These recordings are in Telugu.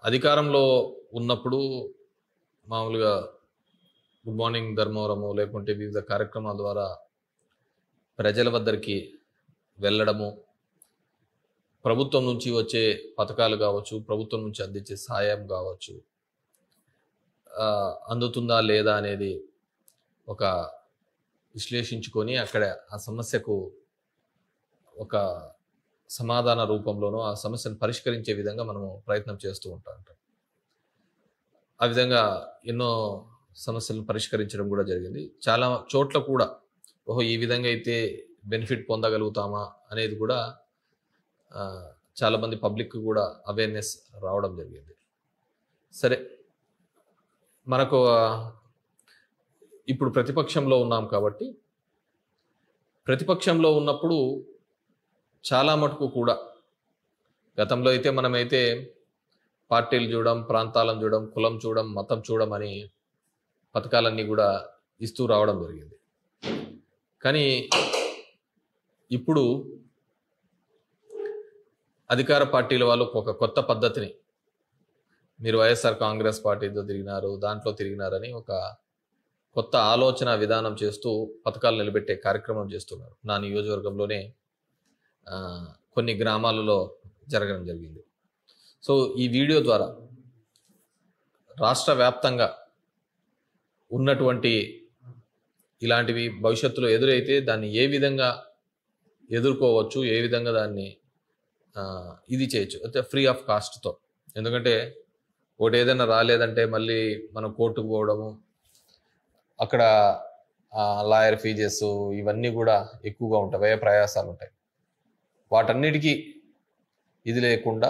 అధికారంలో ఉన్నప్పుడు మామూలుగా గుడ్ మార్నింగ్ ధర్మవరము లేకుంటే వివిధ కార్యక్రమాల ద్వారా ప్రజల వద్దరికి వెళ్ళడము, ప్రభుత్వం నుంచి వచ్చే పథకాలు కావచ్చు, ప్రభుత్వం నుంచి అందించే సహాయం కావచ్చు, అందుతుందా లేదా అనేది ఒక విశ్లేషించుకొని అక్కడ ఆ సమస్యకు ఒక సమాధాన రూపంలోనూ ఆ సమస్యను పరిష్కరించే విధంగా మనము ప్రయత్నం చేస్తూ ఉంటాం. ఆ విధంగా ఎన్నో సమస్యలను పరిష్కరించడం కూడా జరిగింది. చాలా చోట్ల కూడా ఈ విధంగా అయితే బెనిఫిట్ పొందగలుగుతామా అనేది కూడా చాలామంది పబ్లిక్ కూడా అవేర్నెస్ రావడం జరిగింది. సరే, మనకు ఇప్పుడు ప్రతిపక్షంలో ఉన్నాం కాబట్టి ప్రతిపక్షంలో ఉన్నప్పుడు చాలా మటుకు కూడా గతంలో అయితే మనమైతే పార్టీలు చూడడం, ప్రాంతాలను చూడడం, కులం చూడడం, మతం చూడడం అని పథకాలన్నీ కూడా ఇస్తూ రావడం జరిగింది. కానీ ఇప్పుడు అధికార పార్టీల వాళ్ళు ఒక కొత్త పద్ధతిని, మీరు వైఎస్ఆర్ కాంగ్రెస్ పార్టీతో తిరిగినారు, దాంట్లో తిరిగినారని ఒక కొత్త ఆలోచన విధానం చేస్తూ పథకాలు నిలబెట్టే కార్యక్రమం చేస్తున్నారు. నా నియోజకవర్గంలోనే కొన్ని గ్రామాలలో జరగడం జరిగింది. సో ఈ వీడియో ద్వారా రాష్ట్ర వ్యాప్తంగా ఉన్నటువంటి ఇలాంటివి భవిష్యత్తులో ఎదురైతే దాన్ని ఏ విధంగా ఎదుర్కోవచ్చు, ఏ విధంగా దాన్ని ఇది చేయొచ్చు అయితే ఫ్రీ ఆఫ్ కాస్ట్తో. ఎందుకంటే ఒకటి ఏదైనా రాలేదంటే మళ్ళీ మనం కోర్టుకు పోవడము, అక్కడ లాయర్ ఫీజెస్ ఇవన్నీ కూడా ఎక్కువగా ఉంటాయి, వ్యయ ప్రయాసాలు ఉంటాయి. వాటన్నిటికీ ఇది లేకుండా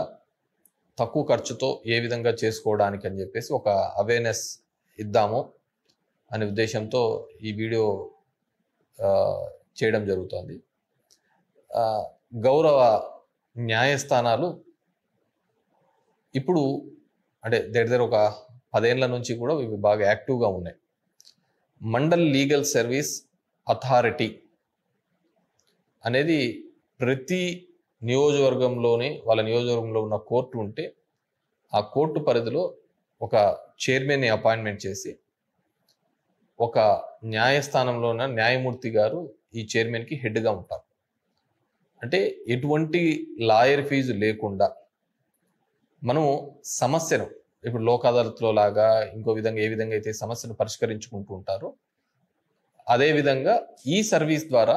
తక్కువ ఖర్చుతో ఏ విధంగా చేసుకోవడానికి అని చెప్పేసి ఒక అవేర్నెస్ ఇద్దాము అనే ఉద్దేశంతో ఈ వీడియో చేయడం జరుగుతుంది. గౌరవ న్యాయస్థానాలు ఇప్పుడు అంటే దగ్గర ఒక 10 ఏళ్ల నుంచి కూడా ఇవి బాగా యాక్టివ్గా ఉన్నాయి. మండల్ లీగల్ సర్వీస్ అథారిటీ అనేది ప్రతి నియోజకవర్గంలోనే వాళ్ళ నియోజకవర్గంలో ఉన్న కోర్టు ఉంటే ఆ కోర్టు పరిధిలో ఒక చైర్మన్ని అపాయింట్మెంట్ చేసి ఒక న్యాయస్థానంలో ఉన్న న్యాయమూర్తి గారు ఈ చైర్మన్కి హెడ్గా ఉంటారు. అంటే ఎటువంటి లాయర్ ఫీజు లేకుండా మనము సమస్యను ఇప్పుడు లోక్ అదాలత్లో లాగా ఇంకో విధంగా ఏ విధంగా అయితే సమస్యను పరిష్కరించుకుంటూ ఉంటారో అదేవిధంగా ఈ సర్వీస్ ద్వారా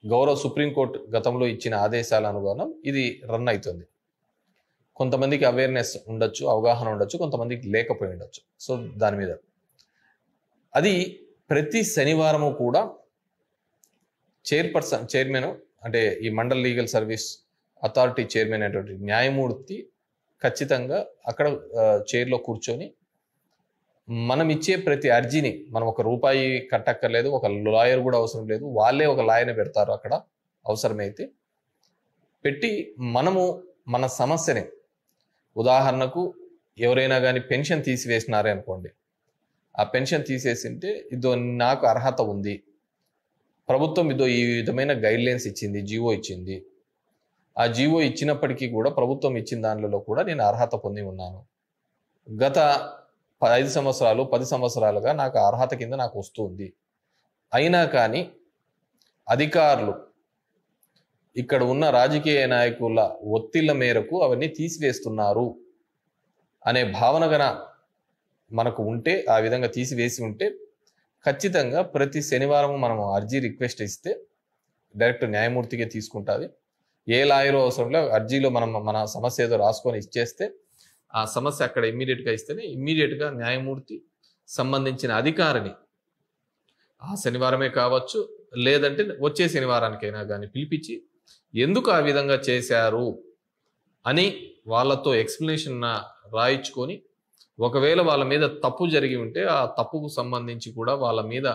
గౌరవ సుప్రీంకోర్టు గతంలో ఇచ్చిన ఆదేశాల అనుగుణం ఇది రన్ అవుతుంది. కొంతమందికి అవేర్నెస్ ఉండొచ్చు, అవగాహన ఉండొచ్చు, కొంతమందికి లేకపోయి ఉండొచ్చు. సో దాని మీద అది ప్రతి శనివారము కూడా చైర్మన్ అంటే ఈ mandal legal service authority chairman అనేటువంటి న్యాయమూర్తి ఖచ్చితంగా అక్కడ చైర్లో కూర్చొని మనం ఇచ్చే ప్రతి అర్జీని మనం ఒక రూపాయి కట్టక్కర్లేదు, ఒక లాయర్ కూడా అవసరం లేదు, వాళ్ళే ఒక లాయర్ని పెడతారు అక్కడ అవసరమైతే పెట్టి మనము మన సమస్యని, ఉదాహరణకు ఎవరైనా కానీ పెన్షన్ తీసివేసినారే అనుకోండి, ఆ పెన్షన్ తీసేసింటే ఇదో నాకు అర్హత ఉంది, ప్రభుత్వం ఇదో ఈ విధమైన గైడ్లైన్స్ ఇచ్చింది, జీవో ఇచ్చింది, ఆ జీవో ఇచ్చినప్పటికీ కూడా ప్రభుత్వం ఇచ్చిన దానిలో కూడా నేను అర్హత పొంది ఉన్నాను, గత 5 సంవత్సరాలు 10 సంవత్సరాలుగా నాకు అర్హత కింద నాకు వస్తుంది, అయినా కానీ అధికారులు ఇక్కడ ఉన్న రాజకీయ నాయకుల ఒత్తిళ్ల మేరకు అవన్నీ తీసివేస్తున్నారు అనే భావన గన మనకు ఉంటే, ఆ విధంగా తీసివేసి ఉంటే ఖచ్చితంగా ప్రతి శనివారం మనం అర్జీ రిక్వెస్ట్ ఇస్తే డైరెక్ట్ న్యాయమూర్తికే తీసుకుంటుంది. ఏ లాయరు అవసరం లేదు, అర్జీలో మనం మన సమస్య ఏదో రాసుకొని ఇచ్చేస్తే ఆ సమస్య అక్కడ ఇమ్మీడియట్గా ఇస్తేనే ఇమ్మీడియట్గా న్యాయమూర్తి సంబంధించిన అధికారిని ఆ శనివారమే కావచ్చు లేదంటే వచ్చే శనివారానికైనా కానీ పిలిపించి ఎందుకు ఆ విధంగా చేశారు అని వాళ్ళతో ఎక్స్ప్లెనేషన్ రాయించుకొని, ఒకవేళ వాళ్ళ మీద తప్పు జరిగి ఉంటే ఆ తప్పుకు సంబంధించి కూడా వాళ్ళ మీద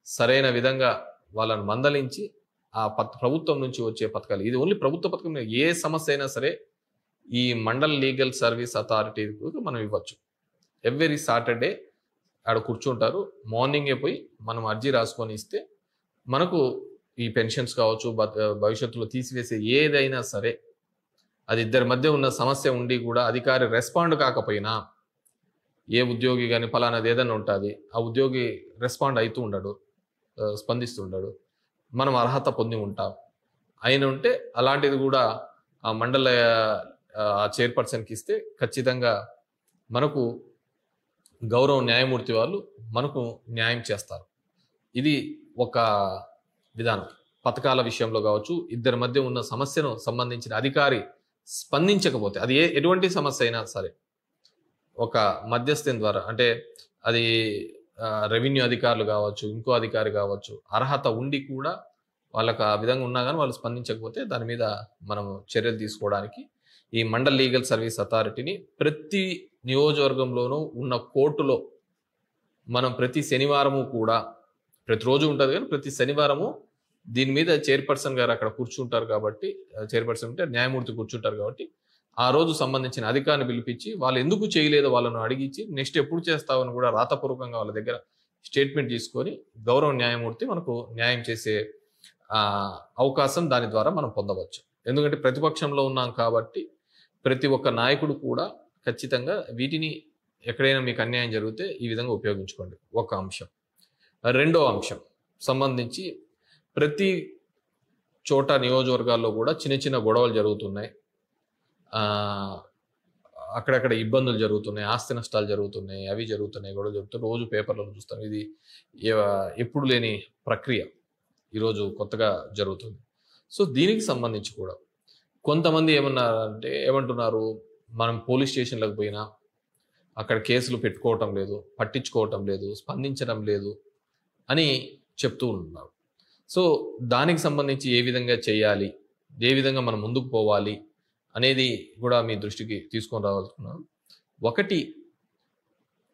సరైన విధంగా వాళ్ళని మందలించి ఆ ప్రభుత్వం నుంచి వచ్చే పథకాలు, ఇది ఓన్లీ ప్రభుత్వ పథకం, ఏ సమస్య అయినా సరే ఈ మండల్ లీగల్ సర్వీస్ అథారిటీకి మనం ఇవ్వచ్చు. ఎవ్రీ సాటర్డే ఆడ కూర్చుంటారు, మార్నింగే పోయి మనం అర్జీ రాసుకొని ఇస్తే మనకు ఈ పెన్షన్స్ కావచ్చు, భవిష్యత్తులో తీసివేసే ఏదైనా సరే అది ఇద్దరి మధ్య ఉన్న సమస్య ఉండి కూడా అధికారి రెస్పాండ్ కాకపోయినా, ఏ ఉద్యోగి కానీ ఫలానాది ఏదైనా ఉంటుంది, ఆ ఉద్యోగి రెస్పాండ్ అవుతూ ఉండడు, స్పందిస్తుండడు, మనం అర్హత పొంది ఉంటాం అయిన ఉంటే అలాంటిది కూడా ఆ మండల ఆ చైర్పర్సన్కి ఇస్తే ఖచ్చితంగా మనకు గౌరవ న్యాయమూర్తి వాళ్ళు మనకు న్యాయం చేస్తారు. ఇది ఒక విధానం. పథకాల విషయంలో కావచ్చు, ఇద్దరి మధ్య ఉన్న సమస్యను సంబంధించిన అధికారి స్పందించకపోతే, అది ఎటువంటి సమస్య అయినా సరే, ఒక మధ్యస్థం ద్వారా, అంటే అది రెవెన్యూ అధికారులు కావచ్చు, ఇంకో అధికారి కావచ్చు, అర్హత ఉండి కూడా వాళ్ళకి ఆ విధంగా ఉన్నా కానీ వాళ్ళు స్పందించకపోతే దాని మీద మనం చర్యలు తీసుకోవడానికి ఈ మండల్ లీగల్ సర్వీస్ అథారిటీని ప్రతి నియోజకవర్గంలోనూ ఉన్న కోర్టులో మనం ప్రతి శనివారము కూడా, ప్రతిరోజు ఉంటుంది కానీ ప్రతి శనివారము దీని మీద చైర్పర్సన్ గారు అక్కడ కూర్చుంటారు కాబట్టి, చైర్పర్సన్ అంటే న్యాయమూర్తి కూర్చుంటారు కాబట్టి ఆ రోజు సంబంధించిన అధికారిని పిలిపించి వాళ్ళు ఎందుకు చేయలేదో వాళ్ళను అడిగించి నెక్స్ట్ ఎప్పుడు చేస్తామని కూడా రాతపూర్వకంగా వాళ్ళ దగ్గర స్టేట్మెంట్ తీసుకొని గౌరవ న్యాయమూర్తి మనకు న్యాయం చేసే అవకాశం దాని ద్వారా మనం పొందవచ్చు. ఎందుకంటే ప్రతిపక్షంలో ఉన్నాం కాబట్టి ప్రతి ఒక్క నాయకుడు కూడా ఖచ్చితంగా వీటిని ఎక్కడైనా మీకు అన్యాయం జరిగితే ఈ విధంగా ఉపయోగించుకోండి. ఒక అంశం. రెండో అంశం సంబంధించి ప్రతి చోట నియోజకవర్గాల్లో కూడా చిన్న చిన్న గొడవలు జరుగుతున్నాయి, అక్కడక్కడ ఇబ్బందులు జరుగుతున్నాయి, ఆస్తి నష్టాలు జరుగుతున్నాయి, అవి జరుగుతున్నాయి, గొడవలు జరుగుతున్నాయి, రోజు పేపర్లలో చూస్తాం. ఇది ఎప్పుడు లేని ప్రక్రియ ఈరోజు కొత్తగా జరుగుతుంది. సో దీనికి సంబంధించి కూడా కొంతమంది ఏమంటున్నారు, మనం పోలీస్ స్టేషన్లకు పోయినా అక్కడ కేసులు పెట్టుకోవటం లేదు, పట్టించుకోవటం లేదు, స్పందించడం లేదు అని చెప్తూ ఉన్నారు. సో దానికి సంబంధించి ఏ విధంగా చేయాలి, ఏ విధంగా మనం ముందుకు పోవాలి అనేది కూడా మీ దృష్టికి తీసుకొని రావాలనుకున్నాను. ఒకటి,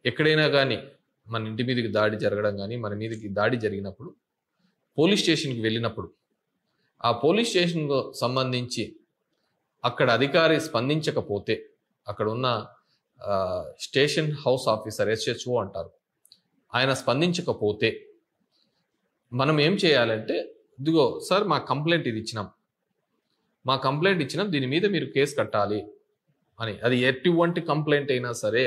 ఎక్కడైనా కానీ మన ఇంటి మీదకి దాడి జరగడం కానీ, మన మీదకి దాడి జరిగినప్పుడు పోలీస్ స్టేషన్కి వెళ్ళినప్పుడు ఆ పోలీస్ స్టేషన్కు సంబంధించి అక్కడ అధికారి స్పందించకపోతే, అక్కడ ఉన్న స్టేషన్ హౌస్ ఆఫీసర్ SHO అంటారు, ఆయన స్పందించకపోతే మనం ఏం చేయాలంటే, ఇదిగో సార్ మా కంప్లైంట్ ఇది ఇచ్చినాం, దీని మీద మీరు కేసు కట్టాలి అని. అది ఎటువంటి కంప్లైంట్ అయినా సరే,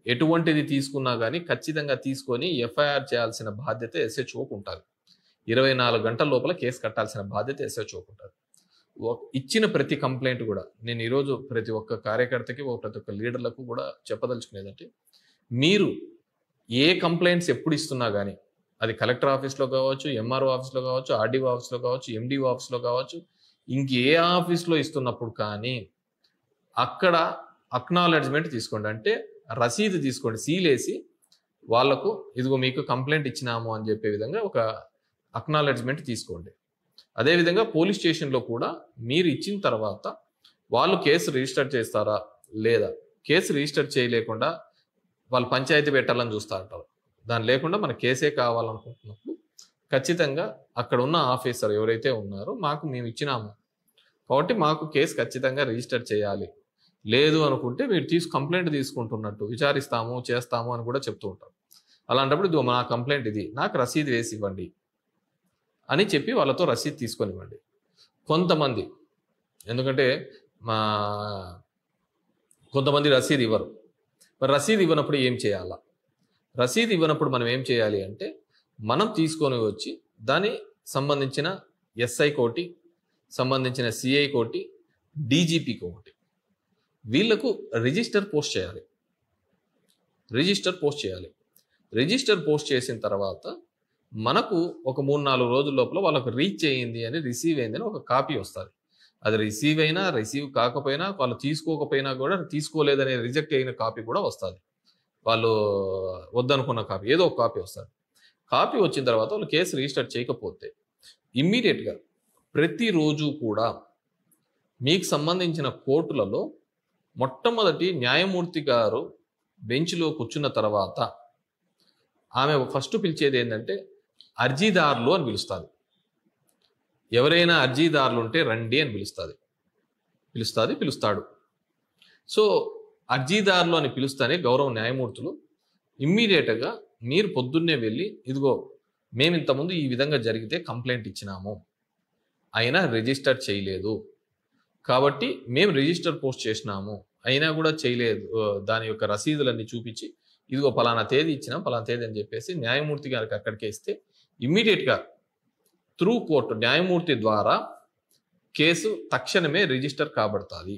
ఎటువంటిది తీసుకున్నా కానీ ఖచ్చితంగా తీసుకొని FIR చేయాల్సిన బాధ్యత SHOకు ఉంటుంది. 24 గంటల లోపల కేసు కట్టాల్సిన బాధ్యత SHOకు ఉంటుంది. ఇచ్చిన ప్రతి కంప్లైంట్ కూడా నేను ఈరోజు ప్రతి ఒక్క కార్యకర్తకి, ప్రతి ఒక్క లీడర్లకు కూడా చెప్పదలుచుకునేదంటే, మీరు ఏ కంప్లైంట్స్ ఎప్పుడు ఇస్తున్నా కానీ, అది కలెక్టర్ ఆఫీస్లో కావచ్చు, MRO ఆఫీస్లో కావచ్చు, RDO ఆఫీస్లో కావచ్చు, MDO ఆఫీస్లో కావచ్చు, ఇంకే ఆఫీస్లో ఇస్తున్నప్పుడు కానీ అక్కడ అక్నాలెడ్జ్మెంట్ తీసుకోండి. అంటే రసీదు తీసుకోండి, సీలేసి వాళ్లకు ఇదిగో మీకు కంప్లైంట్ ఇచ్చినాము అని చెప్పే విధంగా ఒక అక్నాలెడ్జ్మెంట్ తీసుకోండి. అదేవిధంగా పోలీస్ స్టేషన్లో కూడా మీరు ఇచ్చిన తర్వాత వాళ్ళు కేసు రిజిస్టర్ చేస్తారా లేదా, కేసు రిజిస్టర్ చేయలేకుండా వాళ్ళు పంచాయతీ పెట్టాలని చూస్తూ ఉంటారు. దాని లేకుండా మన కేసే కావాలనుకుంటున్నప్పుడు ఖచ్చితంగా అక్కడ ఉన్న ఆఫీసర్ ఎవరైతే ఉన్నారో, మేము ఇచ్చినాము కాబట్టి మాకు కేసు ఖచ్చితంగా రిజిస్టర్ చేయాలి, లేదు అనుకుంటే మీరు కంప్లైంట్ తీసుకుంటున్నట్టు విచారిస్తాము, చేస్తాము అని కూడా చెప్తూ ఉంటారు. అలాంటప్పుడు ఇదిగో నా కంప్లైంట్ ఇది, నాకు రసీదు వేసి ఇవ్వండి అని చెప్పి వాళ్ళతో రసీదు తీసుకొని ఇవ్వండి. కొంతమంది, ఎందుకంటే కొంతమంది రసీదు ఇవ్వరు. మరి రసీదు ఇవ్వనప్పుడు ఏం చేయాలా? రసీదు ఇవ్వనప్పుడు మనం ఏం చేయాలి అంటే, మనం తీసుకొని వచ్చి దాని సంబంధించిన SI కోటి, సంబంధించిన CI కోటి, DGP కోటి, వీళ్లకు రిజిస్టర్ పోస్ట్ చేయాలి. రిజిస్టర్ పోస్ట్ చేసిన తర్వాత మనకు ఒక 3-4 రోజుల లోపల వాళ్ళకు రీచ్ అయ్యింది అని, రిసీవ్ అయింది అని ఒక కాపీ వస్తుంది. అది రిసీవ్ అయినా, రిసీవ్ కాకపోయినా, వాళ్ళు తీసుకోకపోయినా కూడా, తీసుకోలేదనే రిజెక్ట్ అయిన కాపీ కూడా వస్తుంది. వాళ్ళు వద్దనుకున్న కాపీ, ఏదో ఒక కాపీ వస్తుంది. కాపీ వచ్చిన తర్వాత వాళ్ళు కేసు రిజిస్టర్ చేయకపోతే ఇమ్మీడియట్గా ప్రతిరోజు కూడా మీకు సంబంధించిన కోర్టులలో మొట్టమొదటి న్యాయమూర్తి గారు బెంచ్లో కూర్చున్న తర్వాత ఆమె ఫస్ట్ పిలిచేది ఏంటంటే, అర్జీదారులు అని పిలుస్తుంది. ఎవరైనా అర్జీదారులు ఉంటే రండి అని పిలుస్తాడు. సో అర్జీదారులు అని పిలుస్తానే గౌరవ న్యాయమూర్తులు ఇమ్మీడియట్గా మీరు పొద్దున్నే వెళ్ళి, ఇదిగో మేము ఇంతకుముందు ఈ విధంగా జరిగితే కంప్లైంట్ ఇచ్చినాము, అయినా రిజిస్టర్ చేయలేదు కాబట్టి మేము రిజిస్టర్ పోస్ట్ చేసినాము, అయినా కూడా చేయలేదు, దాని యొక్క రసీదులన్నీ చూపించి ఇదిగో పలానా తేదీ ఇచ్చినాం, పలానా తేదీ అని చెప్పేసి న్యాయమూర్తి గారికి అక్కడికే ఇస్తే ఇమ్మీడియట్గా త్రూ కోర్టు న్యాయమూర్తి ద్వారా కేసు తక్షణమే రిజిస్టర్ కాబడుతుంది.